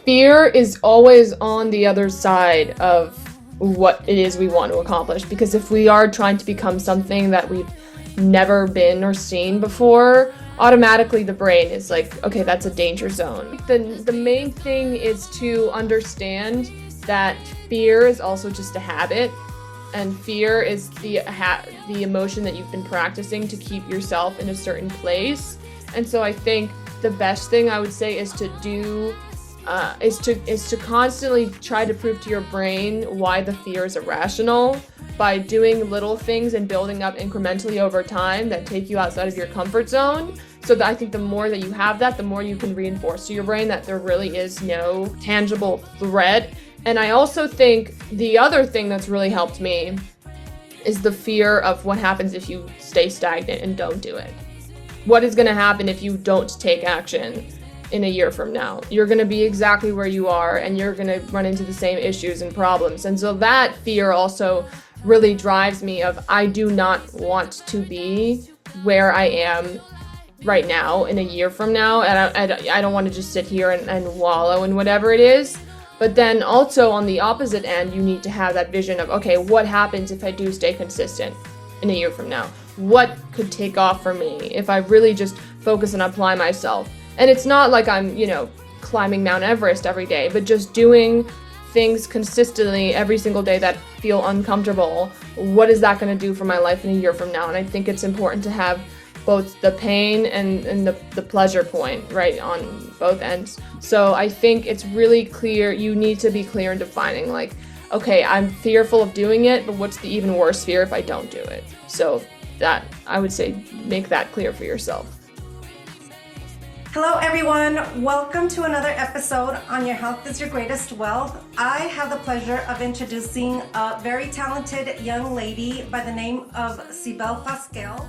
fear is always on the other side of what it is we want to accomplish, because if we are trying to become something that we've never been or seen before, automatically the brain is like, okay, that's a danger zone. The main thing is to understand that fear is also just a habit, and fear is the emotion that you've been practicing to keep yourself in a certain place. And so I think the best thing I would say is to do is to constantly try to prove to your brain why the fear is irrational by doing little things and building up incrementally over time that take you outside of your comfort zone. So that I think the more that you have that, the more you can reinforce to your brain that there really is no tangible threat. And I also think the other thing that's really helped me is the fear of what happens if you stay stagnant and don't do it. What is going to happen if you don't take action in a year from now? You're going to be exactly where you are, and you're going to run into the same issues and problems. And so that fear also really drives me of, I do not want to be where I am right now in a year from now. And I don't want to just sit here and wallow in whatever it is. But then also on the opposite end, you need to have that vision of, okay, what happens if I do stay consistent in a year from now? What could take off for me if I really just focus and apply myself? And it's not like I'm, climbing Mount Everest every day, but just doing things consistently every single day that feel uncomfortable. What is that going to do for my life in a year from now? And I think it's important to have both the pain and the pleasure point, right, on both ends. So I think it's really clear, you need to be clear in defining, like, okay, I'm fearful of doing it, but what's the even worse fear if I don't do it? So that, I would say, make that clear for yourself. Hello everyone, welcome to another episode on Your Health is Your Greatest Wealth. I have the pleasure of introducing a very talented young lady by the name of Cybele Fasquelle.